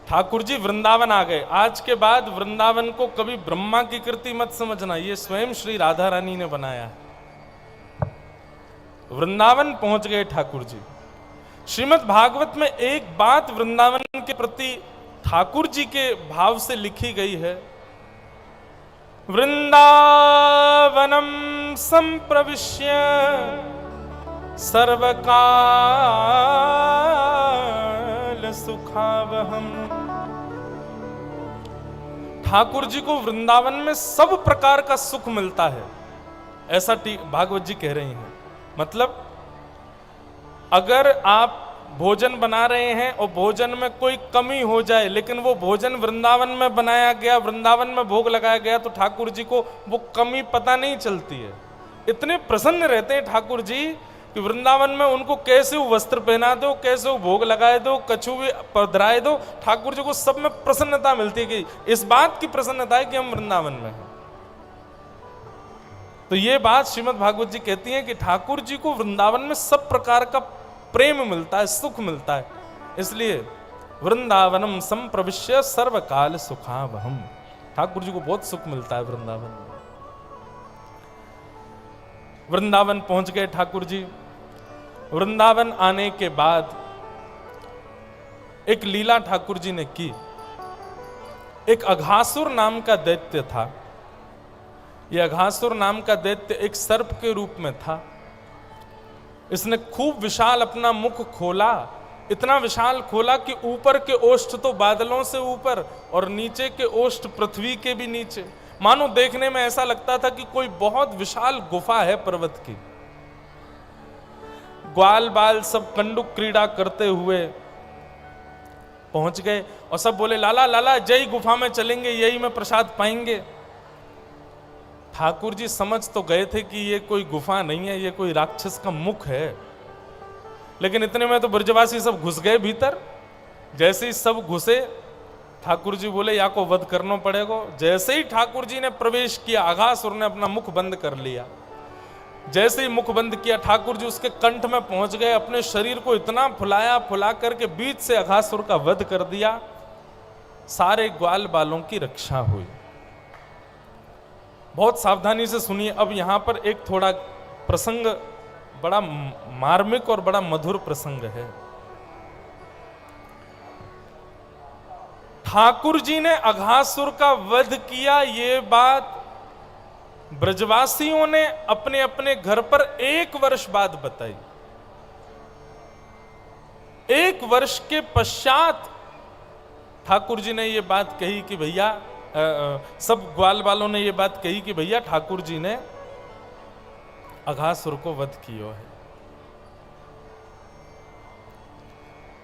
ठाकुर जी वृंदावन आ गए। आज के बाद वृंदावन को कभी ब्रह्मा की कृति मत समझना, ये स्वयं श्री राधा रानी ने बनाया है। वृंदावन पहुंच गए ठाकुर जी। श्रीमद् भागवत में एक बात वृंदावन के प्रति ठाकुर जी के भाव से लिखी गई है, वृंदावनम संप्रविश्य सर्वकाल सुखावहम। ठाकुर जी को वृंदावन में सब प्रकार का सुख मिलता है, ऐसा भागवत जी कह रही हैं। मतलब अगर आप भोजन बना रहे हैं और भोजन में कोई कमी हो जाए, लेकिन वो भोजन वृंदावन में बनाया गया, वृंदावन में भोग लगाया गया, तो ठाकुर जी को वो कमी पता नहीं चलती है। इतने प्रसन्न रहते हैं ठाकुर जी कि वृंदावन में उनको कैसे वो वस्त्र पहना दो, कैसे वो भोग लगाए दो, कछु भी पधराए दो, ठाकुर जी को सब में प्रसन्नता मिलती है कि इस बात की प्रसन्नता है कि हम वृंदावन में हैं। तो ये बात श्रीमद् भागवत जी कहती है कि ठाकुर जी को वृंदावन में सब प्रकार का प्रेम मिलता है, सुख मिलता है। इसलिए वृंदावनम संप्रविश्य सर्वकाल सुखावहम। ठाकुर जी को बहुत सुख मिलता है वृंदावन में। वृंदावन पहुंच गए ठाकुर जी। वृंदावन आने के बाद एक लीला ठाकुर जी ने की। एक अघासुर नाम का दैत्य था। यह अघासुर नाम का दैत्य एक सर्प के रूप में था। इसने खूब विशाल अपना मुख खोला, इतना विशाल खोला कि ऊपर के ओष्ठ तो बादलों से ऊपर और नीचे के ओष्ठ पृथ्वी के भी नीचे। मानो देखने में ऐसा लगता था कि कोई बहुत विशाल गुफा है पर्वत की। ग्वाल बाल सब कंडुक क्रीड़ा करते हुए पहुंच गए और सब बोले लाला लाला जय गुफा में चलेंगे, यही में प्रसाद पाएंगे। ठाकुर जी समझ तो गए थे कि ये कोई गुफा नहीं है, ये कोई राक्षस का मुख है, लेकिन इतने में तो ब्रजवासी सब घुस गए भीतर। जैसे ही सब घुसे, ठाकुर जी बोले या को वध करना पड़ेगा। जैसे ही ठाकुर जी ने प्रवेश किया, अघासुर ने अपना मुख बंद कर लिया। जैसे ही मुख बंद किया, ठाकुर जी उसके कंठ में पहुंच गए। अपने शरीर को इतना फुलाया, फुला करके बीच से अघासुर का वध कर दिया। सारे ग्वाल बालों की रक्षा हुई। बहुत सावधानी से सुनिए। अब यहां पर एक थोड़ा प्रसंग, बड़ा मार्मिक और बड़ा मधुर प्रसंग है। ठाकुर जी ने अघासुर का वध किया, ये बात ब्रजवासियों ने अपने अपने घर पर 1 वर्ष बाद बताई। 1 वर्ष के पश्चात ठाकुर जी ने ये बात कही कि भैया, सब ग्वाल वालों ने ये बात कही कि भैया ठाकुर जी ने अघासुर को वध किया है।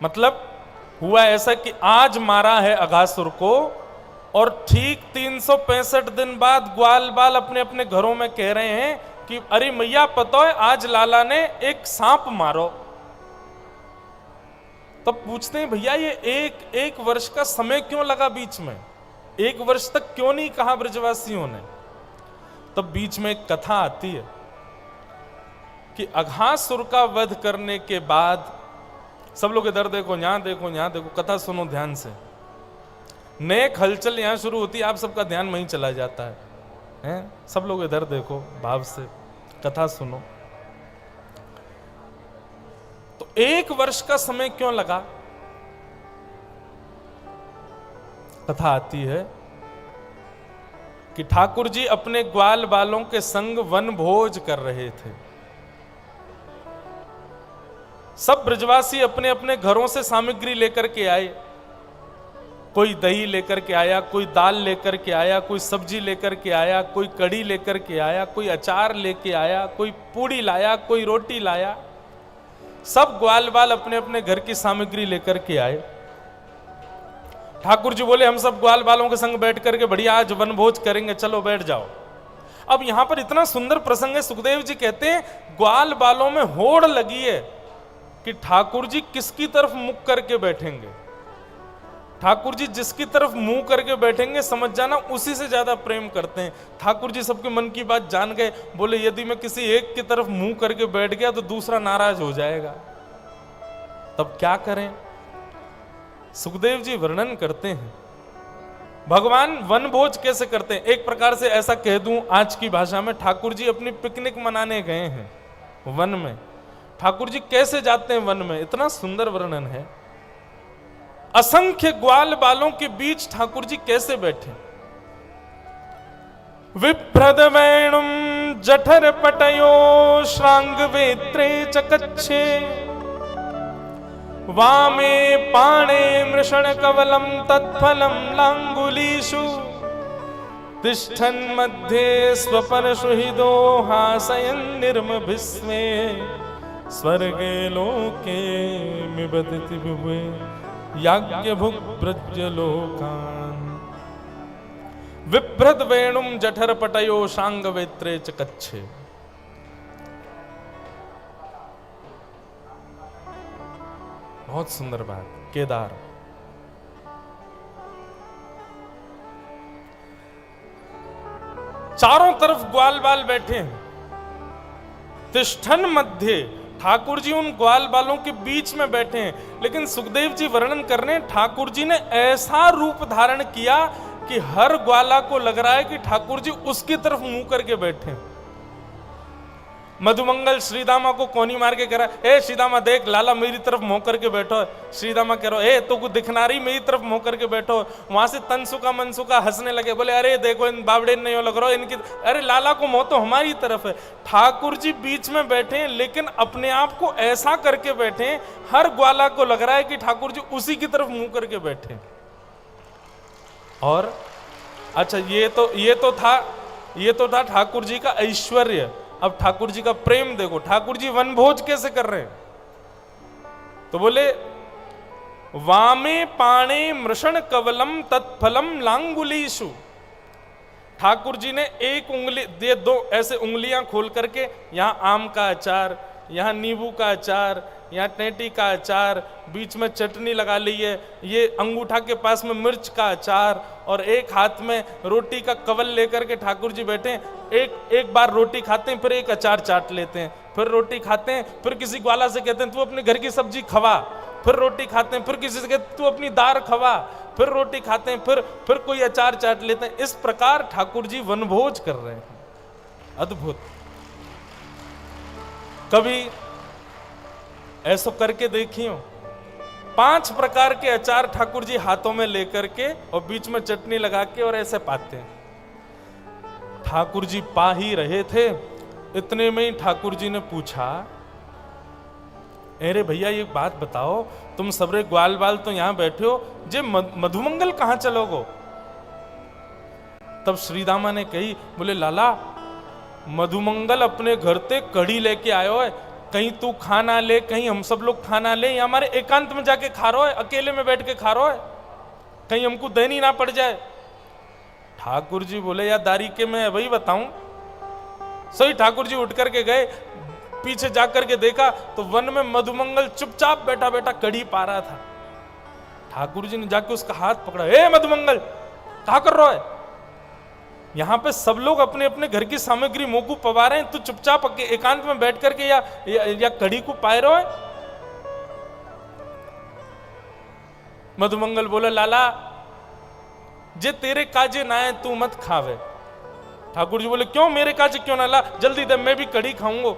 मतलब हुआ ऐसा कि आज मारा है अघासुर को और ठीक 365 दिन बाद ग्वाल बाल अपने अपने घरों में कह रहे हैं कि अरे मैया पता है आज लाला ने एक सांप मारो। तब पूछते हैं भैया ये एक वर्ष का समय क्यों लगा बीच में, 1 वर्ष तक क्यों नहीं कहा ब्रजवासियों ने। तब बीच में एक कथा आती है कि अघासुर का वध करने के बाद, सब लोग इधर देखो, यहां देखो, यहां देखो, कथा सुनो ध्यान से। नेक हलचल यहां शुरू होती है, आप सबका ध्यान वहीं चला जाता है? सब लोग इधर देखो, भाव से कथा सुनो। तो 1 वर्ष का समय क्यों लगा? कथा आती है कि ठाकुर जी अपने ग्वाल बालों के संग वन भोज कर रहे थे। सब ब्रजवासी अपने अपने घरों से सामग्री लेकर के आए। कोई दही लेकर के आया, कोई दाल लेकर के आया, कोई सब्जी लेकर के आया, कोई कढ़ी लेकर के आया, कोई अचार लेके आया, कोई पूड़ी लाया, कोई रोटी लाया। सब ग्वाल बाल अपने अपने घर की सामग्री लेकर के आए। ठाकुर जी बोले हम सब ग्वाल बालों के संग बैठ करके बढ़िया आज वनभोज करेंगे, चलो बैठ जाओ। अब यहां पर इतना सुंदर प्रसंग है, सुखदेव जी कहते हैं ग्वाल बालों में होड़ लगी है कि ठाकुर जी किसकी तरफ मुख करके बैठेंगे। ठाकुर जी जिसकी तरफ मुंह करके बैठेंगे समझ जाना उसी से ज्यादा प्रेम करते हैं। ठाकुर जी सबके मन की बात जान गए। बोले यदि मैं किसी एक की तरफ मुंह करके बैठ गया तो दूसरा नाराज हो जाएगा, तब क्या करें। सुखदेव जी वर्णन करते हैं भगवान वनभोज कैसे करते हैं। एक प्रकार से ऐसा कह दूं आज की भाषा में, ठाकुर जी अपनी पिकनिक मनाने गए हैं वन में। ठाकुर जी कैसे जाते हैं वन में, इतना सुंदर वर्णन है। असंख्य ग्वाल बालों के बीच ठाकुर जी कैसे बैठे। विभ्रद वेणुम जठर पटयो श्रांग वेत्रे चकच्छे वामे पाणे मृषण कवलम तत्फलम लांगुलीषु तिष्ठन् मध्ये स्वपरशु हृदो हासयन् निर्मभिस्मे स्वर्गे लोके मिबदति विभुवे याज्ञभुक् ब्रजलोकान्। विभ्रद वेणुम जठर पटयो शांग वेत्रे चकच्छे। बहुत सुंदर बात। केदार चारों तरफ ग्वाल बाल बैठे हैं। तिष्ठन मध्य, ठाकुर जी उन ग्वाल बालों के बीच में बैठे हैं। लेकिन सुखदेव जी वर्णन कर रहे हैं ठाकुर जी ने ऐसा रूप धारण किया कि हर ग्वाला को लग रहा है कि ठाकुर जी उसकी तरफ मुंह करके बैठे हैं। मधुमंगल श्रीदामा को कोनी मार के कह रहा है, ए श्रीदामा देख लाला मेरी तरफ मुंह करके बैठो है। श्रीदामा कह रहा है, ए तो कुछ दिखना रही मेरी तरफ मुंह करके बैठो। वहां से तनसुका मनसुका हंसने लगे, बोले अरे देखो इन बावड़े नहीं हो लग रहा इनकी, अरे लाला को मुंह तो हमारी तरफ है। ठाकुर जी बीच में बैठे हैं लेकिन अपने आप को ऐसा करके बैठे हैं हर ग्वाला को लग रहा है कि ठाकुर जी उसी की तरफ मुंह करके बैठे हैं। और अच्छा ये तो था ठाकुर जी का ऐश्वर्य। अब ठाकुर जी का प्रेम देखो, ठाकुर जी वनभोज कैसे कर रहे हैं। तो बोले वामे पाणे मृषण कवलम तत्फलम लांगुलीषु। ठाकुर जी ने एक उंगली दे, दो ऐसे उंगलियां खोल करके यहां आम का अचार, यहां नींबू का अचार, यहाँ टेंटी का अचार, बीच में चटनी लगा ली है, ये अंगूठा के पास में मिर्च का अचार, और एक हाथ में रोटी का कवल लेकर के ठाकुर जी बैठे हैं। एक बार रोटी खाते हैं, फिर एक अचार चाट लेते हैं, फिर रोटी खाते हैं, फिर किसी ग्वाला से कहते हैं तू अपने घर की सब्जी खवा, फिर रोटी खाते हैं, फिर किसी से कहते तू अपनी दाल खवा, फिर रोटी खाते हैं, फिर कोई अचार चाट लेते हैं। इस प्रकार ठाकुर जी वनभोज कर रहे हैं। अद्भुत। कभी ऐसा करके देखियो, 5 प्रकार के अचार ठाकुर जी हाथों में लेकर के और बीच में चटनी लगा के और ऐसे पाते हैं। ठाकुर जी पा ही रहे थे, इतने में ही ठाकुर जी ने पूछा, अरे भैया ये बात बताओ, तुम सबरे ग्वाल बाल तो यहां बैठे हो, जे मधुमंगल कहां चलोगो। तब श्रीदामा ने कही, बोले लाला मधुमंगल अपने घर ते कढ़ी लेके आयो है, कहीं तू खाना ले, कहीं हम सब लोग खाना ले, या हमारे एकांत में जाके खा रहा है, अकेले में बैठ के खा रहा है, कहीं हमको देनी ना पड़ जाए। ठाकुर जी बोले या दारी के मैं वही बताऊं। सही ठाकुर जी उठ करके गए, पीछे जाकर के देखा तो वन में मधुमंगल चुपचाप बैठा बैठा कढ़ी पा रहा था। ठाकुर जी ने जाके उसका हाथ पकड़ा, ए मधुमंगल क्या कर रहा है, यहां पे सब लोग अपने अपने घर की सामग्री मुंह को पवा रहे हैं, तू चुपचाप एकांत में बैठ करके या कढ़ी को पाए रहो है। मधुमंगल बोला लाला जे तेरे काजे ना है तू मत खावे। ठाकुर जी बोले क्यों, मेरे काजे क्यों ना, ला जल्दी दे मैं भी कढ़ी खाऊंगा।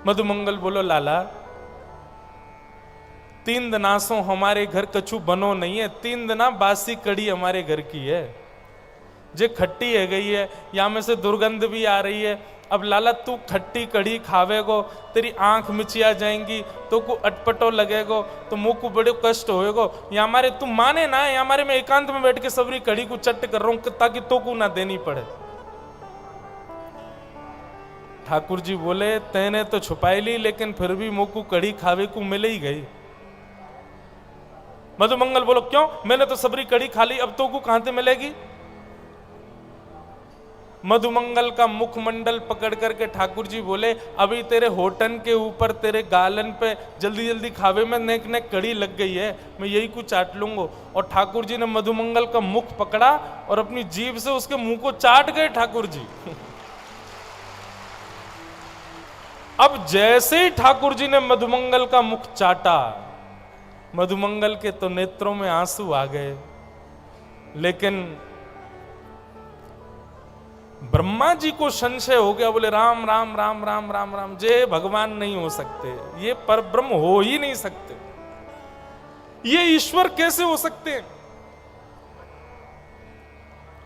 मधुमंगल बोलो लाला 3 दिना सो हमारे घर कछु बनो नहीं है, 3 दिना बासी कढ़ी हमारे घर की है, जे खट्टी है गई है, या में से दुर्गंध भी आ रही है। अब लाला तू खट्टी कढ़ी खावेगो, तेरी आंख मिचिया जाएंगी, तो को अटपटो लगेगो, तो मुंह को बड़े कष्ट होएगो। या हमारे तू माने ना, या हमारे में एकांत में बैठ के सबरी कढ़ी को चट कर रहा हूं ताकि तो को ना देनी पड़े। ठाकुर जी बोले तेने तो छुपाई ली, लेकिन फिर भी मुंह को कढ़ी खावे को मिल ही गई। मधुमंगल बोलो क्यों, मैंने तो सबरी कढ़ी खा ली, अब तो को कहां से मिलेगी। मधुमंगल का मुखमंडल पकड़ करके ठाकुर जी बोले अभी तेरे होठन के ऊपर तेरे गालन पे जल्दी जल्दी खावे में नेक नेक कड़ी लग गई है, मैं यही कुछ चाट लूंगा। और ठाकुर जी ने मधुमंगल का मुख पकड़ा और अपनी जीभ से उसके मुंह को चाट गए ठाकुर जी। अब जैसे ही ठाकुर जी ने मधुमंगल का मुख चाटा, मधुमंगल के तो नेत्रों में आंसू आ गए, लेकिन ब्रह्मा जी को संशय हो गया। बोले राम राम राम राम राम राम, जे भगवान नहीं हो सकते, ये परब्रह्म हो ही नहीं सकते, ये ईश्वर कैसे हो सकते हैं?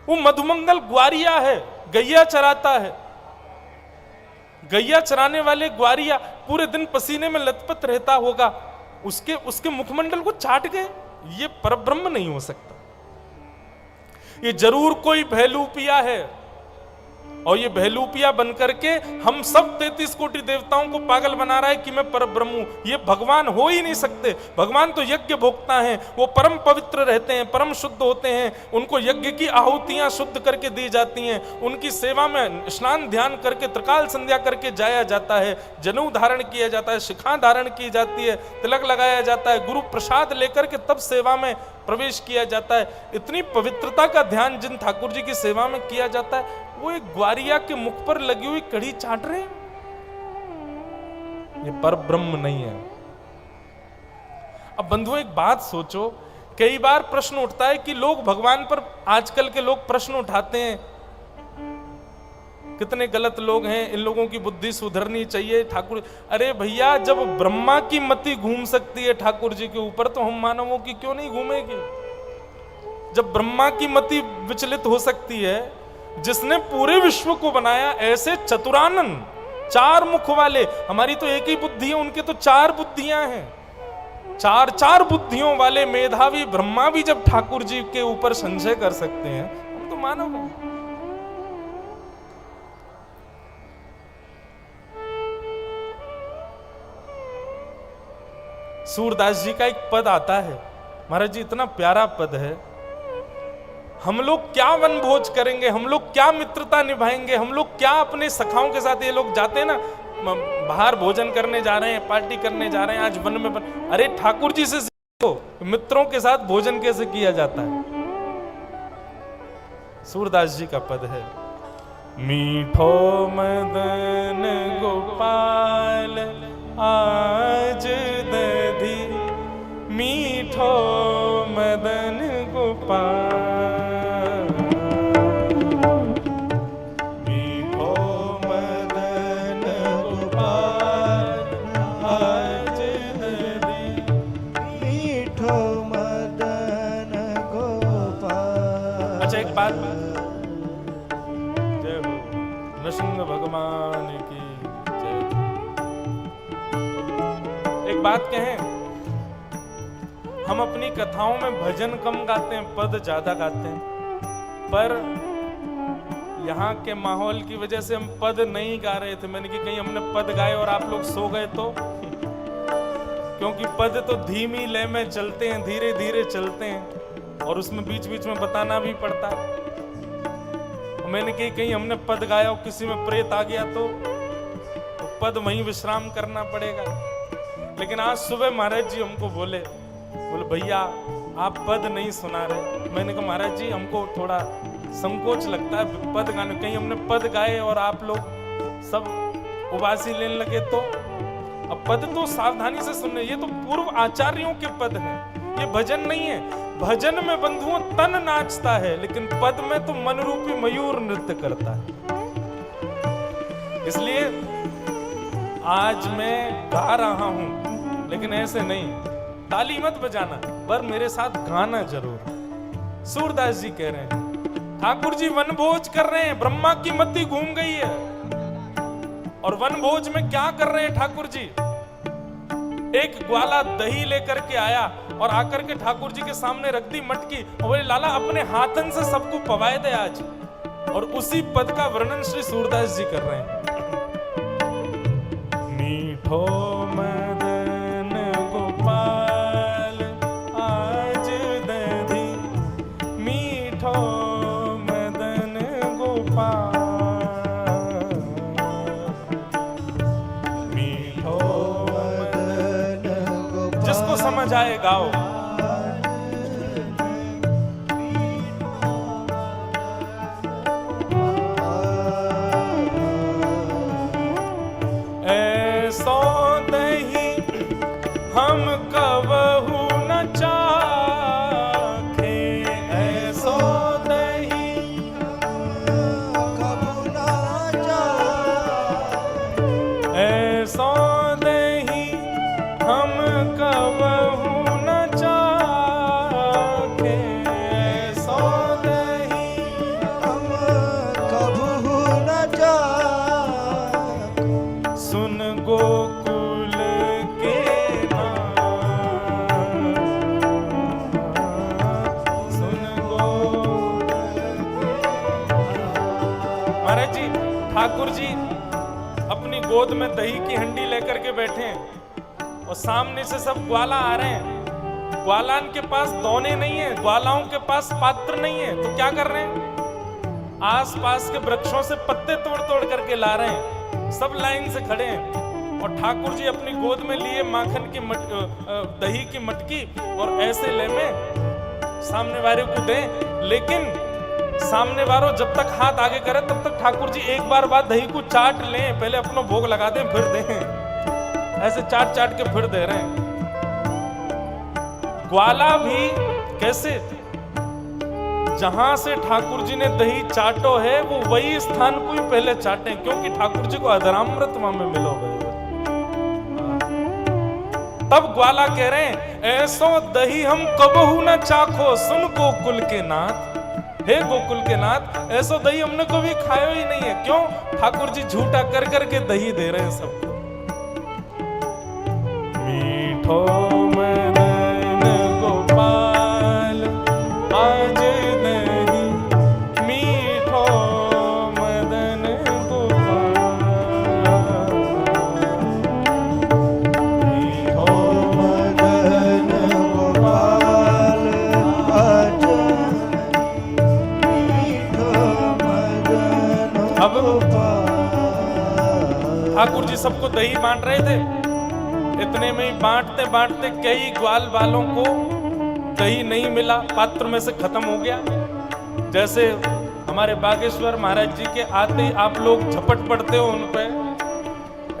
वो मधुमंगल ग्वारिया है, गैया चराता है। गैया चराने वाले ग्वारिया पूरे दिन पसीने में लथपथ रहता होगा, उसके मुखमंडल को चाट गए। ये परब्रह्म नहीं हो सकता, ये जरूर कोई भैलूपिया है, और ये भैलूपिया बनकर के हम सब 33 कोटि देवताओं को पागल बना रहा है कि मैं परब्रह्म हूं। ये भगवान हो ही नहीं सकते। भगवान तो यज्ञ भोक्ता हैं, वो परम पवित्र रहते हैं, परम शुद्ध होते हैं, उनको यज्ञ की आहुतियां शुद्ध करके दी जाती हैं, उनकी सेवा में स्नान ध्यान करके त्रिकाल संध्या करके जाया जाता है, जनेऊ धारण किया जाता है, शिखा धारण की जाती है, तिलक लगाया जाता है, गुरु प्रसाद लेकर के तब सेवा में प्रवेश किया जाता है। इतनी पवित्रता का ध्यान जिन ठाकुर जी की सेवा में किया जाता है, वो एक ग्वारिया के मुख पर लगी हुई कड़ी चाट रहे हैं। ये परब्रह्म नहीं है। अब बंधुओं एक बात सोचो, कई बार प्रश्न उठता है कि लोग भगवान पर, आजकल के लोग प्रश्न उठाते हैं, कितने गलत लोग हैं, इन लोगों की बुद्धि सुधरनी चाहिए ठाकुर। अरे भैया, जब ब्रह्मा की मति घूम सकती है ठाकुर जी के ऊपर, तो हम मानवों की क्यों नहीं घूमेगी? जब ब्रह्मा की मति विचलित हो सकती है, जिसने पूरे विश्व को बनाया, ऐसे चतुरानन, 4 मुख वाले, हमारी तो एक ही बुद्धि है, उनके तो 4 बुद्धियां हैं। 4 बुद्धियों वाले मेधावी ब्रह्मा भी जब ठाकुर जी के ऊपर संशय कर सकते हैं, हम तो मानव हैं। सूरदास जी का एक पद आता है, महाराज जी इतना प्यारा पद है। हम लोग क्या वनभोज करेंगे, हम लोग क्या मित्रता निभाएंगे, हम लोग क्या अपने सखाओं के साथ, ये लोग जाते हैं ना बाहर भोजन करने जा रहे हैं, पार्टी करने जा रहे हैं, आज वन में अरे ठाकुर जी से सीखो मित्रों के साथ भोजन कैसे किया जाता है। सूरदास जी का पद है, मीठो मदन गोपाल आज दधी, मीठो मदन गोपाल, मीठो मदन गोपाल आज दधी, मीठो मदन गोपाल। अच्छा एक बात, जय हो नृसिंह भगवान की जय। एक बात कहें, हम अपनी कथाओं में भजन कम गाते हैं, पद ज्यादा गाते हैं, पर यहाँ के माहौल की वजह से हम पद नहीं गा रहे थे। मैंने कि कहीं हमने पद गाए और आप लोग सो गए तो, क्योंकि पद तो धीमी लय में चलते हैं, धीरे धीरे चलते हैं, और उसमें बीच बीच में बताना भी पड़ता है। मैंने कि कहीं हमने पद गाया और किसी में प्रेत आ गया तो पद वहीं विश्राम करना पड़ेगा। लेकिन आज सुबह महाराज जी हमको बोले भैया आप पद नहीं सुना रहे। मैंने कहा महाराज जी हमको थोड़ा संकोच लगता है पद गाने, कहीं हमने पद गाए और आप लोग सब उबासी लेने लगे तो। अब पद तो सावधानी से सुनने, ये तो पूर्व आचार्यों के पद हैं, ये भजन नहीं है। भजन में बंधुओं तन नाचता है, लेकिन पद में तो मन रूपी मयूर नृत्य करता है। इसलिए आज मैं गा रहा हूं, लेकिन ऐसे नहीं ताली मत बजाना, पर मेरे साथ गाना जरूर। सूरदास जी कह रहे हैं ठाकुर जी वनभोज कर रहे हैं, ब्रह्मा की मति घूम गई है। और वनभोज में क्या कर रहे हैं ठाकुर जी? एक ग्वाला दही लेकर के आया और आकर के ठाकुर जी के सामने रख दी मटकी, और बोले लाला अपने हाथन से सबको पवाए दे आज। और उसी पद का वर्णन श्री सूरदास जी कर रहे हैं। मीठो मदन गोपाल आज दधी, मीठो मदन गोपाल, मीठो मदन गोपाल। जिसको समझ आए गाओ। हम कबहू ठाकुर जी अपनी गोद में दही की हंडी लेकर के बैठे हैं और सामने से सब ग्वाला आ रहे हैं। ग्वालान के पास दौने नहीं है, ग्वालाओं के पास पात्र नहीं है, तो क्या कर रहे हैं? आसपास के वृक्षों से पत्ते तोड़ तोड़ करके ला रहे हैं। सब लाइन से खड़े हैं और ठाकुर जी अपनी गोद में लिए माखन की दही की मटकी और ऐसे ले में सामने वाले को दें। लेकिन सामने वालों जब तक हाथ आगे करे तब तक ठाकुर जी एक बार बाद दही को चाट लें, पहले अपना भोग लगा दें फिर दें। ऐसे चाट चाट के फिर दे रहे हैं। ग्वाला भी कैसे? जहां से ठाकुर जी ने दही चाटो है वो वही स्थान को ही पहले चाटे, क्योंकि ठाकुर जी को अधरामृत वहां में मिलो गए। तब ग्वाला कह रहे हैं, ऐसो दही हम कबहू न चाखो सुन गोकुल के नाथ। हे गोकुल के नाथ, ऐसो दही हमने कभी खाया ही नहीं है। क्यों? ठाकुर जी झूठा कर करके दही दे रहे हैं सबको। मीठो मदन गोपाल आज दही, मीठो मदन गोपाल, मीठो मदन गोपाल आज, मीठो मदन गोपाल। ठाकुर जी सबको दही बांट रहे थे। इतने में ही बांटते बांटते कई ग्वाल वालों को दही नहीं मिला, पात्र में से खत्म हो गया। जैसे हमारे बागेश्वर महाराज जी के आते ही आप लोग झपट पड़ते हो उन पे,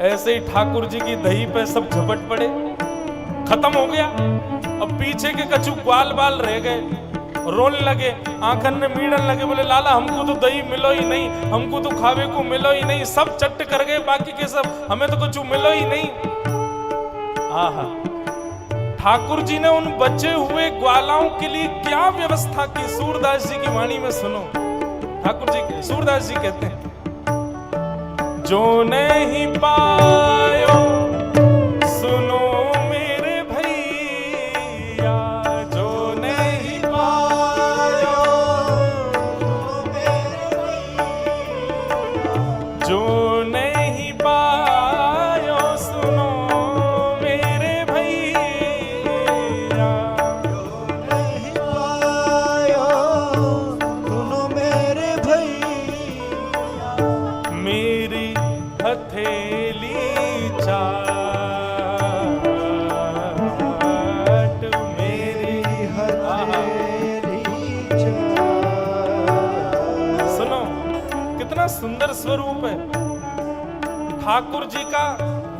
ऐसे ही ठाकुर जी की दही पे सब झपट पड़े, खत्म हो गया। अब पीछे के कछु ग्वाल बाल रह गए, रोने लगे, आंखन में मीड़न लगे, बोले लाला हमको तो दही मिलो ही नहीं, हमको तो खावे को मिलो ही नहीं। सब चट्ट कर गए, बाकी के सब, हमें तो कुछ मिलो ही नहीं। आहा, ठाकुर जी ने उन बचे हुए ग्वालाओं के लिए क्या व्यवस्था की, सूरदास जी की वाणी में सुनो। ठाकुर जी, सूरदास जी कहते हैं, जो नहीं पायो सुनो मेरे भैया, जो नहीं पायो सुनो मेरे भैया, जो नहीं पायो सुनो मेरे भैया, जो नहीं पायो सुनो मेरे भैया, मेरी हथेली चाट, मेरी हथेली चाट। सुनो कितना सुंदर स्वरूप है ठाकुर जी का।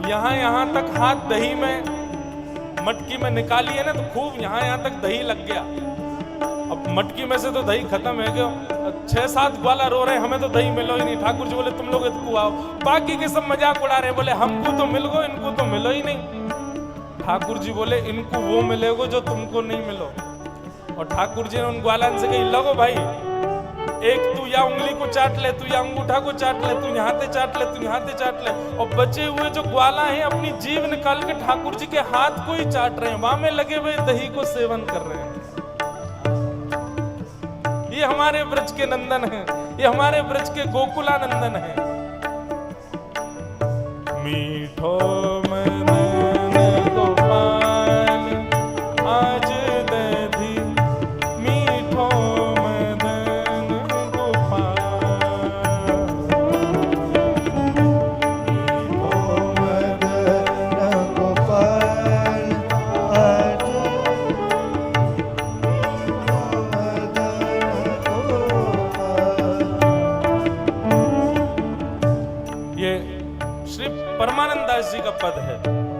यहाँ तक हाथ दही में मटकी में निकाली है ना, तो खूब यहाँ तक दही लग गया। अब मटकी में से तो दही खत्म है, क्यों 6-7 ग्वाला रो रहे हैं, हमें तो दही मिलो ही नहीं। ठाकुर जी बोले तुम लोग इतको आओ। बाकी के सब मजाक उड़ा रहे, बोले हमको तो मिल गो, इनको तो मिलो ही नहीं। ठाकुर जी बोले इनको वो मिलेगो जो तुमको नहीं मिलो। और ठाकुर जी ने उन ग्वालन से कही, लगो भाई, एक तू या उंगली को चाट ले, तू या अंगूठा को चाट ले, तू यहाँ से चाट ले, तू यहाँ से चाट ले। और बचे हुए जो ग्वाला हैं अपनी जीभ निकाल के ठाकुर जी के हाथ को ही चाट रहे हैं, वहां में लगे हुए दही को सेवन कर रहे हैं। ये हमारे ब्रज के नंदन हैं, ये हमारे ब्रज के गोकुलानंदन हैं। मीठो मदन गोपाल आज दधी, मीठो मदन गोपाल, मीठो मदन गोपाल आज, मीठो मदन गोपाल। ये श्री परमानंद दास जी का पद है,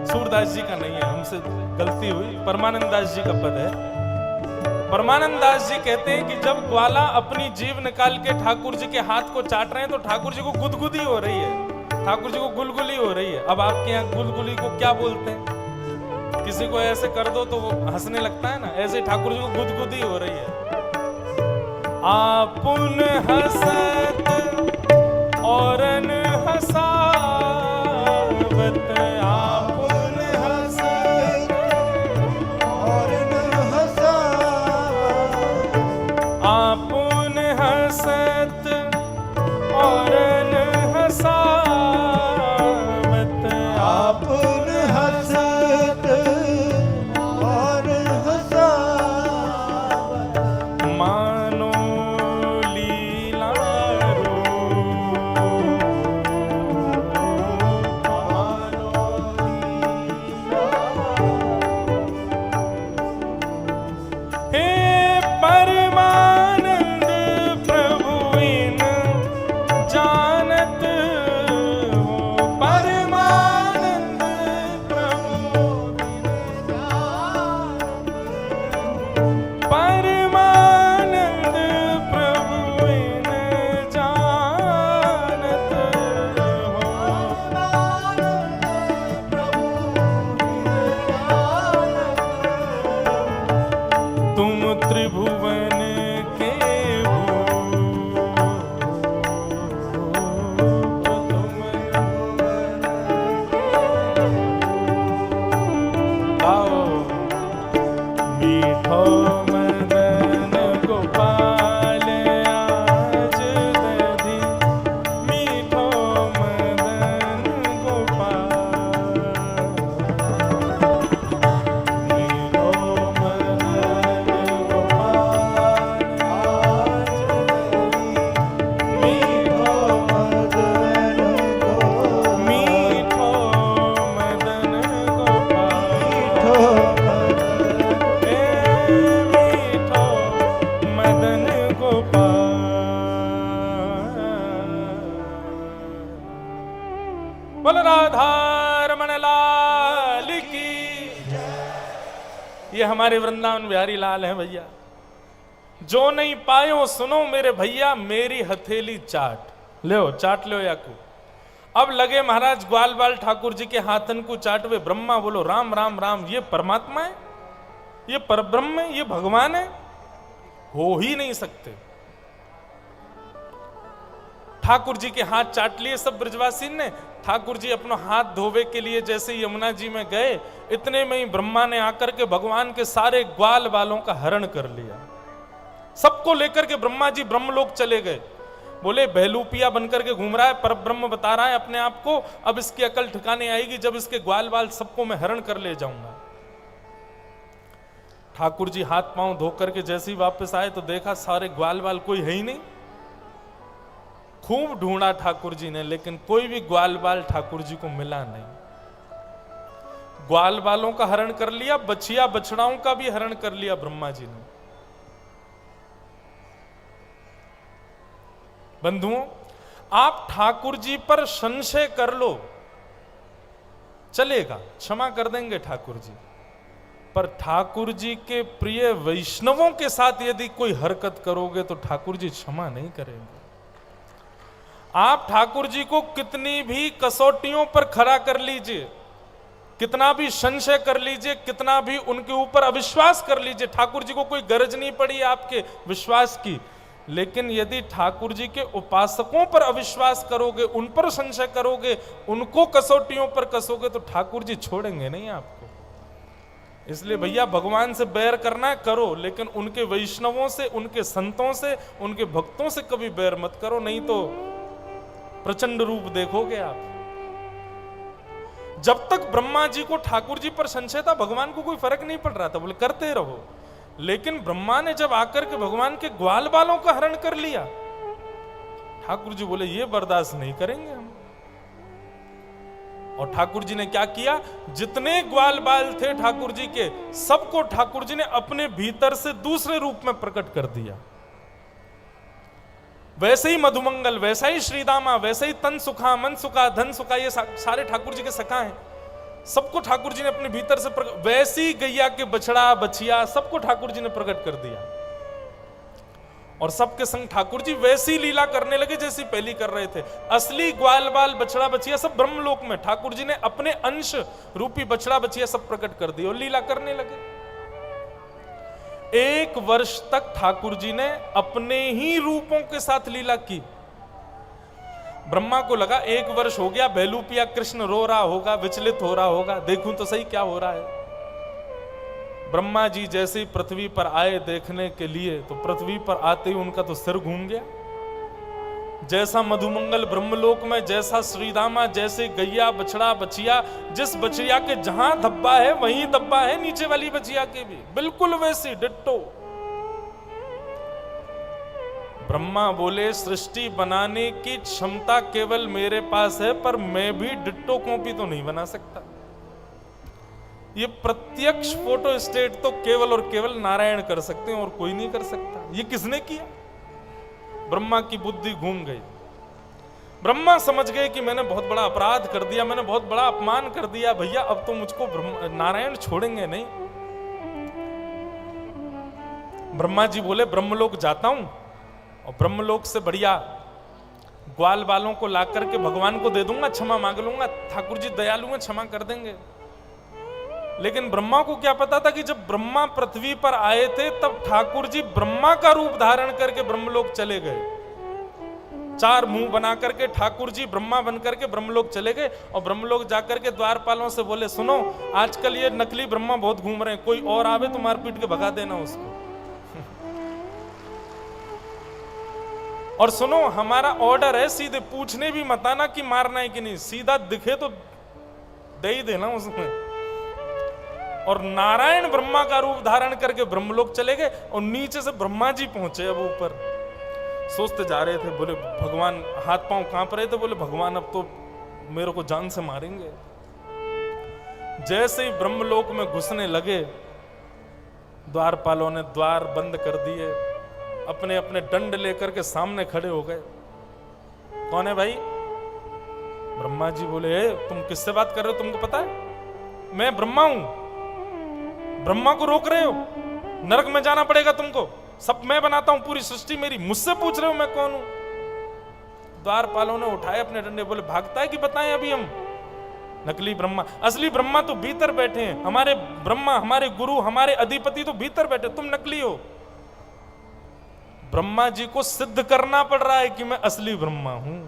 सूरदास जी का नहीं है, हमसे गलती हुई, परमानंद दास जी का पद है। परमानंद दास जी कहते हैं कि जब ग्वाला अपनी जीभ निकाल के ठाकुर जी के हाथ को चाट रहे हैं तो ठाकुर जी को गुदगुदी हो रही है, ठाकुर जी को गुलगुली हो रही है। अब आपके यहाँ गुलगुली को क्या बोलते हैं? किसी को ऐसे कर दो तो वो हंसने लगता है ना, ऐसे ठाकुर जी को गुदगुदी हो रही है। आपुन हसत औरन हसावत, आपुन हसत और न हसावत, आपुन हसत औरन हसावत, त्रिभुवन के आओ मीठो मदन गोपाल आज दधि मीठो मदन गोपाल मीठो मदन गोपाल आज दधि मीठो मदन गोपाल मीठो मदन गोपाल मीठो मदन गोपाल बोल राधा रमण लाल की। ये हमारे वृंदावन बिहारी लाल हैं भैया। जो नहीं पायो सुनो मेरे भैया मेरी हथेली चाट लो चाट लो याकू। अब लगे महाराज ग्वाल बाल ठाकुर जी के हाथन को चाटवे। ब्रह्मा बोलो राम राम राम, ये परमात्मा है, ये परब्रह्म है, ये भगवान है, हो ही नहीं सकते। ठाकुर जी के हाथ चाट लिए सब ब्रजवासी ने। ठाकुर जी अपना हाथ धोवे के लिए जैसे यमुना जी में गए, इतने में ही ब्रह्मा ने आकर के भगवान के सारे ग्वाल बालों का हरण कर लिया। सबको लेकर के ब्रह्मा जी ब्रह्मलोक चले गए। बोले बहलूपिया बनकर के घूम रहा है, पर ब्रह्म बता रहा है अपने आप को, अब इसकी अकल ठिकाने आएगी जब इसके ग्वाल बाल सबको मैं हरण कर ले जाऊंगा। ठाकुर जी हाथ पांव धोकर के जैसे ही वापस आए तो देखा सारे ग्वाल बाल कोई है ही नहीं। खूब ढूंढा ठाकुर जी ने, लेकिन कोई भी ग्वाल बाल ठाकुर जी को मिला नहीं। ग्वाल बालों का हरण कर लिया, बछिया बछड़ाओं का भी हरण कर लिया ब्रह्मा जी ने। बंधुओं, आप ठाकुर जी पर संशय कर लो चलेगा, क्षमा कर देंगे ठाकुर जी, पर ठाकुर जी के प्रिय वैष्णवों के साथ यदि कोई हरकत करोगे तो ठाकुर जी क्षमा नहीं करेंगे। आप ठाकुर जी को कितनी भी कसौटियों पर खड़ा कर लीजिए, कितना भी संशय कर लीजिए, कितना भी उनके ऊपर अविश्वास कर लीजिए, ठाकुर जी को कोई गरज नहीं पड़ी आपके विश्वास की। लेकिन यदि ठाकुर जी के उपासकों पर अविश्वास करोगे, उन पर संशय करोगे, उनको कसौटियों पर कसोगे तो ठाकुर जी छोड़ेंगे नहीं आपको। इसलिए भैया भगवान से बैर करना है करो, लेकिन उनके वैष्णवों से, उनके संतों से, उनके भक्तों से कभी बैर मत करो, नहीं तो प्रचंड रूप देखोगे आप। जब तक ब्रह्मा जी को ठाकुर जी पर संशय था, भगवान को कोई फर्क नहीं पड़ रहा था, बोले करते रहो। लेकिन ब्रह्मा ने जब आकर के भगवान के ग्वाल बालों का हरण कर लिया, ठाकुर जी बोले ये बर्दाश्त नहीं करेंगे हम। और ठाकुर जी ने क्या किया, जितने ग्वाल बाल थे ठाकुर जी के, सबको ठाकुर जी ने अपने भीतर से दूसरे रूप में प्रकट कर दिया। वैसे ही मधुमंगल, वैसा ही श्रीदामा, वैसे ही तन सुखा, मन सुखा, धन सुखा, ये सारे ठाकुर जी के सखा हैं। सबको ठाकुर जी ने अपने भीतर से वैसी गैया के बछड़ा बछिया सबको ठाकुर जी ने प्रकट कर दिया। और सबके संग ठाकुर जी वैसी लीला करने लगे जैसी पहली कर रहे थे। असली ग्वाल बाल बछड़ा बछिया सब ब्रह्मलोक में ठाकुर जी ने अपने अंश रूपी बछड़ा बछिया सब प्रकट कर दिए और लीला करने लगे। 1 वर्ष तक ठाकुर जी ने अपने ही रूपों के साथ लीला की। ब्रह्मा को लगा 1 वर्ष हो गया, बहलूपिया कृष्ण रो रहा होगा, विचलित हो रहा होगा, देखूं तो सही क्या हो रहा है। ब्रह्मा जी जैसे ही पृथ्वी पर आए देखने के लिए, तो पृथ्वी पर आते ही उनका तो सिर घूम गया। जैसा मधुमंगल ब्रह्मलोक में, जैसा श्रीदामा, जैसे गैया बछड़ा बछिया, जिस बछिया के जहां धब्बा है वहीं धब्बा है नीचे वाली बछिया के भी, बिल्कुल वैसी डिट्टो। ब्रह्मा बोले सृष्टि बनाने की क्षमता केवल मेरे पास है, पर मैं भी डिट्टो कॉपी तो नहीं बना सकता। ये प्रत्यक्ष फोटो स्टेट तो केवल और केवल नारायण कर सकते हैं और कोई नहीं कर सकता। ये किसने किया? ब्रह्मा की बुद्धि घूम गई। ब्रह्मा समझ गए कि मैंने बहुत बड़ा अपराध कर दिया, मैंने बहुत बड़ा अपमान कर दिया। भैया अब तो मुझको नारायण छोड़ेंगे नहीं। ब्रह्मा जी बोले ब्रह्मलोक जाता हूं और ब्रह्मलोक से बढ़िया ग्वाल बालों को ला करके भगवान को दे दूंगा, क्षमा मांग लूंगा, ठाकुर जी दयालु हैं, क्षमा कर देंगे। लेकिन ब्रह्मा को क्या पता था कि जब ब्रह्मा पृथ्वी पर आए थे तब ठाकुर जी ब्रह्मा का रूप धारण करके ब्रह्मलोक चले गए। 4 मुंह बना करके ठाकुर जी ब्रह्मा बन करके ब्रह्मलोक चले गए और ब्रह्मलोक जाकर के द्वारपालों से बोले, सुनो आजकल ये नकली ब्रह्मा बहुत घूम रहे हैं, कोई और आवे तो मार पीट के भगा देना उसको। और सुनो हमारा ऑर्डर है, सीधे पूछने भी मत आना कि मारना है कि नहीं, सीधा दिखे तो दे ही देना उसमें। और नारायण ब्रह्मा का रूप धारण करके ब्रह्मलोक चले गए और नीचे से ब्रह्मा जी पहुंचे। अब ऊपर सोचते जा रहे थे, बोले भगवान, हाथ पांव कांप रहे थे, बोले भगवान अब तो मेरे को जान से मारेंगे। जैसे ही ब्रह्मलोक में घुसने लगे, द्वारपालों ने द्वार बंद कर दिए, अपने अपने दंड लेकर के सामने खड़े हो गए। कौन है भाई? ब्रह्मा जी बोले, तुम किससे बात कर रहे हो, तुमको पता है मैं ब्रह्मा हूं, ब्रह्मा को रोक रहे हो, नरक में जाना पड़ेगा तुमको, सब मैं बनाता हूं, पूरी सृष्टि मेरी, मुझसे पूछ रहे हो मैं कौन हूं? द्वारपालों ने उठाए अपने डंडे, बोले भागता है कि बताएं अभी हम? नकली ब्रह्मा, असली ब्रह्मा तो भीतर बैठे हैं, हमारे ब्रह्मा, हमारे गुरु, हमारे अधिपति तो भीतर बैठे, तुम नकली हो। ब्रह्मा जी को सिद्ध करना पड़ रहा है कि मैं असली ब्रह्मा हूं।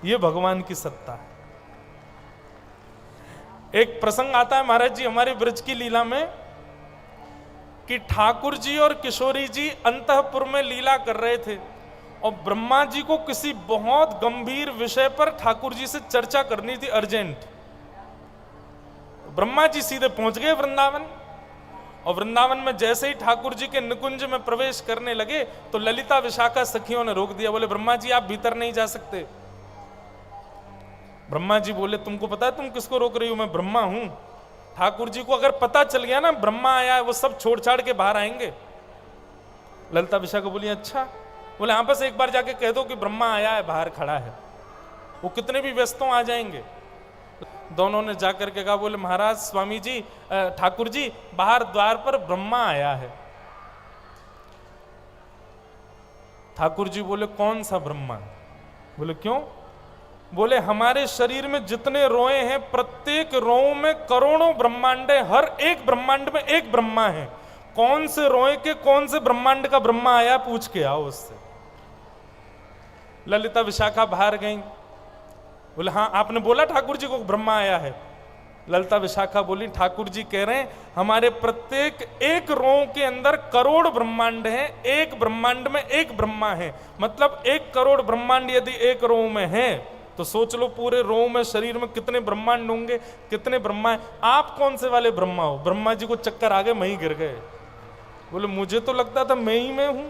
यह भगवान की सत्ता है। एक प्रसंग आता है महाराज जी हमारे ब्रज की लीला में कि ठाकुर जी और किशोरी जी अंतःपुर में लीला कर रहे थे और ब्रह्मा जी को किसी बहुत गंभीर विषय पर ठाकुर जी से चर्चा करनी थी, अर्जेंट। ब्रह्मा जी सीधे पहुंच गए वृंदावन और वृंदावन में जैसे ही ठाकुर जी के निकुंज में प्रवेश करने लगे तो ललिता विशाखा सखियों ने रोक दिया, बोले ब्रह्मा जी आप भीतर नहीं जा सकते। ब्रह्मा जी बोले, तुमको पता है तुम किसको रोक रही हो? मैं ब्रह्मा हूं। ठाकुर जी को अगर पता चल गया ना ब्रह्मा आया है, वो सब छोड़ छाड़ के बाहर आएंगे। ललिता विशाखा बोली, अच्छा। बोले हाँ, बस एक बार जाके कह दो कि ब्रह्मा आया है, बाहर खड़ा है, वो कितने भी व्यस्तों आ जाएंगे। दोनों ने जाकर के कहा, बोले महाराज, स्वामी जी, ठाकुर जी, बाहर द्वार पर ब्रह्मा आया है। ठाकुर जी बोले, कौन सा ब्रह्मा? बोले क्यों? बोले हमारे शरीर में जितने रोए हैं, प्रत्येक रोए में करोड़ों ब्रह्मांड है, हर एक ब्रह्मांड में एक ब्रह्मा है। कौन से रोए के कौन से ब्रह्मांड का ब्रह्मा आया, पूछ के आओ उससे। ललिता विशाखा बाहर गई। बोले हाँ, आपने बोला ठाकुर जी को ब्रह्मा आया है? ललिता विशाखा बोली, ठाकुर जी कह रहे हैं हमारे प्रत्येक एक रो के अंदर करोड़ ब्रह्मांड हैं, एक ब्रह्मांड में एक ब्रह्मा है। मतलब 1 करोड़ ब्रह्मांड यदि एक रो में है तो सोच लो पूरे रो में, शरीर में कितने ब्रह्मांड होंगे, कितने ब्रह्मा है। आप कौन से वाले ब्रह्मा हो? ब्रह्मा जी को चक्कर आ गए, मैं ही गिर गए। बोले मुझे तो लगता था मैं ही मैं हूं,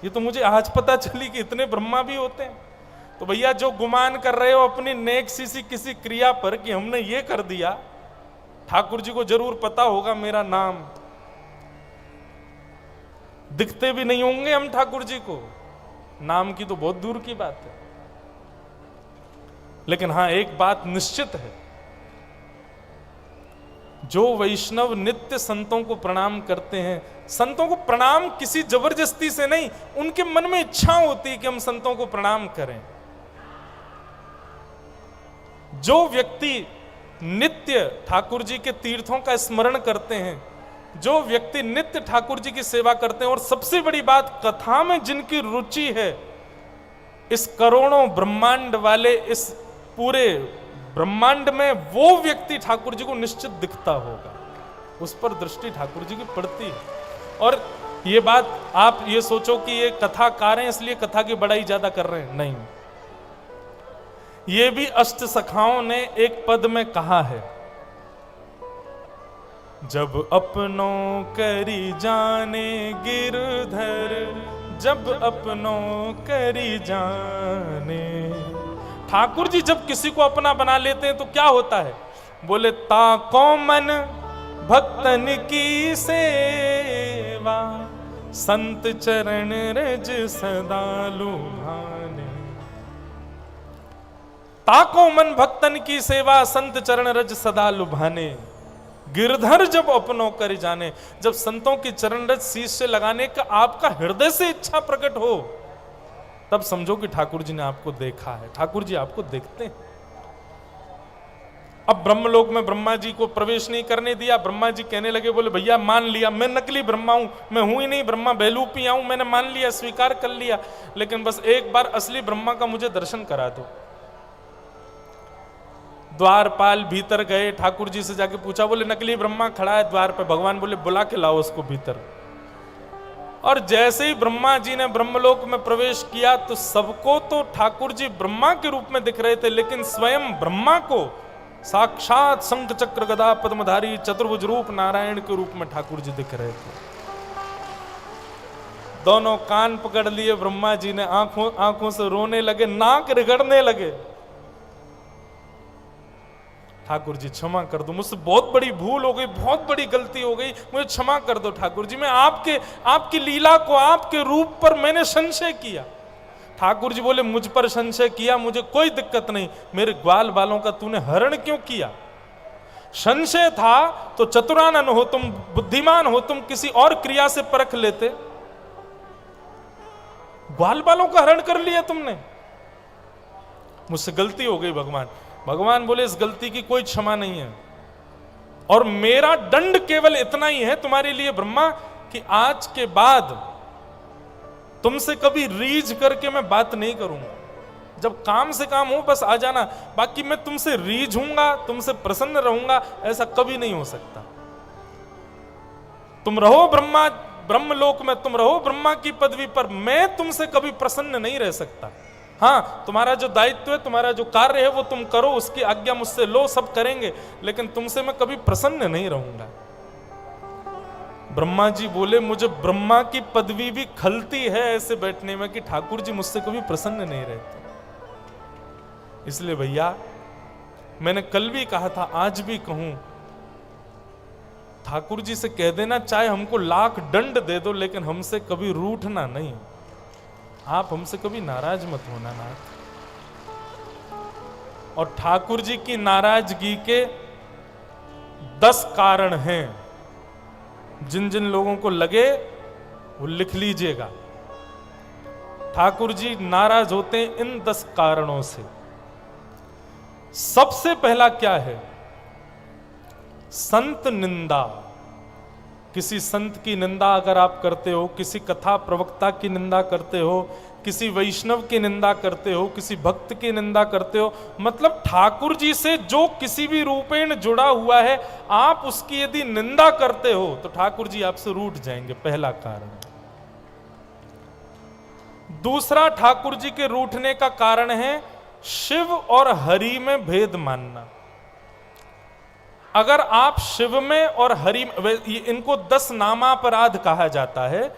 ये तो मुझे आज पता चली कि इतने ब्रह्मा भी होते हैं। तो भैया जो गुमान कर रहे हो अपनी नेक सी किसी क्रिया पर कि हमने ये कर दिया, ठाकुर जी को जरूर पता होगा मेरा नाम। दिखते भी नहीं होंगे हम ठाकुर जी को, नाम की तो बहुत दूर की बात है। लेकिन हां, एक बात निश्चित है, जो वैष्णव नित्य संतों को प्रणाम करते हैं, संतों को प्रणाम किसी जबरदस्ती से नहीं, उनके मन में इच्छा होती है कि हम संतों को प्रणाम करें। जो व्यक्ति नित्य ठाकुर जी के तीर्थों का स्मरण करते हैं, जो व्यक्ति नित्य ठाकुर जी की सेवा करते हैं, और सबसे बड़ी बात, कथा में जिनकी रुचि है, इस करोड़ों ब्रह्मांड वाले इस पूरे ब्रह्मांड में वो व्यक्ति ठाकुर जी को निश्चित दिखता होगा, उस पर दृष्टि ठाकुर जी की पड़ती है। और ये बात आप ये सोचो कि ये कथाकार हैं इसलिए कथा की बड़ाई ज्यादा कर रहे हैं, नहीं। ये भी अष्ट सखाओं ने एक पद में कहा है, जब अपनों करी जाने गिरधर, जब अपनों करी जाने। ठाकुर जी जब किसी को अपना बना लेते हैं तो क्या होता है? बोले ताको मन भक्तन की सेवा, संत चरण रज सदा लुभाने। ताको मन भक्तन की सेवा, संत चरण रज सदा लुभाने। गिरधर जब अपनों कर जाने, जब संतों की चरण रज शीश से लगाने का आपका हृदय से इच्छा प्रकट हो, तब समझो कि ठाकुर जी ने आपको देखा है, ठाकुर जी आपको देखते हैं। अब ब्रह्मलोक में ब्रह्मा जी को प्रवेश नहीं करने दिया। ब्रह्मा जी कहने लगे, बोले भैया मान लिया, मैं नकली ब्रह्मा हूं, मैं हूं ही नहीं ब्रह्मा, बेलूपिया हूं, मैंने मान लिया, स्वीकार कर लिया, लेकिन बस एक बार असली ब्रह्मा का मुझे दर्शन करा दो। द्वारपाल भीतर गए, ठाकुर जी से जाके पूछा, बोले नकली ब्रह्मा खड़ा है द्वार पे। भगवान बोले बुला के लाओ उसको भीतर। और जैसे ही ब्रह्मा जी ने ब्रह्मलोक में प्रवेश किया तो सबको तो ठाकुर जी ब्रह्मा के रूप में दिख रहे थे, लेकिन स्वयं ब्रह्मा को साक्षात शंख चक्र गदा पद्मधारी चतुर्भुज रूप नारायण के रूप में ठाकुर जी दिख रहे थे। दोनों कान पकड़ लिए ब्रह्मा जी ने, आंखों से रोने लगे, नाक रगड़ने लगे। ठाकुर जी क्षमा कर दो, मुझसे बहुत बड़ी भूल हो गई, बहुत बड़ी गलती हो गई, मुझे क्षमा कर दो ठाकुर जी, मैं आपकी लीला को, आपके रूप पर मैंने संशय किया। ठाकुर जी बोले मुझ पर संशय किया, मुझे कोई दिक्कत नहीं, मेरे ग्वाल बालों का तूने हरण क्यों किया? संशय था तो चतुरानन हो तुम, बुद्धिमान हो तुम, किसी और क्रिया से परख लेते। ग्वाल बालों का हरण कर लिया तुमने, मुझसे गलती हो गई भगवान। भगवान बोले इस गलती की कोई क्षमा नहीं है, और मेरा दंड केवल इतना ही है तुम्हारे लिए ब्रह्मा कि आज के बाद तुमसे कभी रीझ करके मैं बात नहीं करूंगा। जब काम से काम हो बस आ जाना, बाकी मैं तुमसे रीझूंगा, तुमसे प्रसन्न रहूंगा, ऐसा कभी नहीं हो सकता। तुम रहो ब्रह्मा, ब्रह्मलोक में तुम रहो ब्रह्मा की पदवी पर, मैं तुमसे कभी प्रसन्न नहीं रह सकता। हाँ, तुम्हारा जो दायित्व है, तुम्हारा जो कार्य है वो तुम करो, उसकी आज्ञा मुझसे लो, सब करेंगे, लेकिन तुमसे मैं कभी प्रसन्न नहीं रहूंगा। ब्रह्मा जी बोले मुझे ब्रह्मा की पदवी भी खलती है ऐसे बैठने में कि ठाकुर जी मुझसे कभी प्रसन्न नहीं रहते। इसलिए भैया मैंने कल भी कहा था, आज भी कहूं, ठाकुर जी से कह देना चाहे हमको लाख दंड दे दो, लेकिन हमसे कभी रूठना नहीं, आप हमसे कभी नाराज मत होना ना। और ठाकुर जी की नाराजगी के 10 कारण हैं, जिन जिन लोगों को लगे वो लिख लीजिएगा। ठाकुर जी नाराज होते हैं इन 10 कारणों से। सबसे पहला क्या है? संत निंदा। किसी संत की निंदा अगर आप करते हो, किसी कथा प्रवक्ता की निंदा करते हो, किसी वैष्णव की निंदा करते हो, किसी भक्त की निंदा करते हो, मतलब ठाकुर जी से जो किसी भी रूपेण जुड़ा हुआ है, आप उसकी यदि निंदा करते हो तो ठाकुर जी आपसे रूठ जाएंगे, पहला कारण। दूसरा ठाकुर जी के रूठने का कारण है शिव और हरि में भेद मानना। अगर आप शिव में और हरि में, इनको 10 नामापराध कहा जाता है,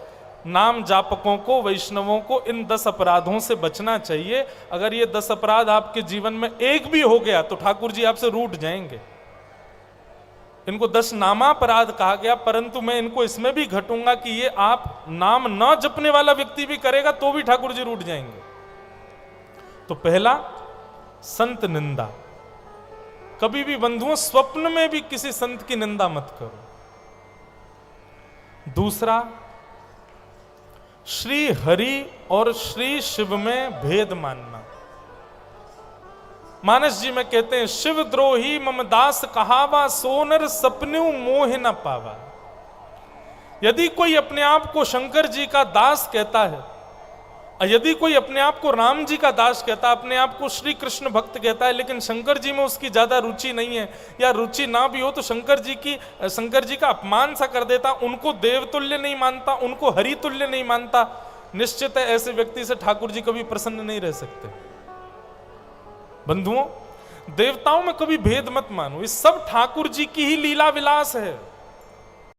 नाम जापकों को, वैष्णवों को इन 10 अपराधों से बचना चाहिए। अगर ये 10 अपराध आपके जीवन में एक भी हो गया तो ठाकुर जी आपसे रूठ जाएंगे। इनको 10 नामापराध कहा गया, परंतु मैं इनको इसमें भी घटूंगा कि ये आप नाम न जपने वाला व्यक्ति भी करेगा तो भी ठाकुर जी रूठ जाएंगे। तो पहला, संत निंदा। कभी भी बंधुओं स्वप्न में भी किसी संत की निंदा मत करो। दूसरा, श्री हरि और श्री शिव में भेद मानना। मानस जी में कहते हैं, शिव द्रोही मम दास कहावा, सोनर सपन्यू मोह न पावा। यदि कोई अपने आप को शंकर जी का दास कहता है, यदि कोई अपने आप को राम जी का दास कहता है, अपने आप को श्री कृष्ण भक्त कहता है, लेकिन शंकर जी में उसकी ज्यादा रुचि नहीं है, या रुचि ना भी हो तो शंकर जी का अपमान सा कर देता, उनको देवतुल्य नहीं मानता, उनको हरि तुल्य नहीं मानता, निश्चित है ऐसे व्यक्ति से ठाकुर जी कभी प्रसन्न नहीं रह सकते। बंधुओं, देवताओं में कभी भेद मत मानो, ये सब ठाकुर जी की ही लीला विलास है।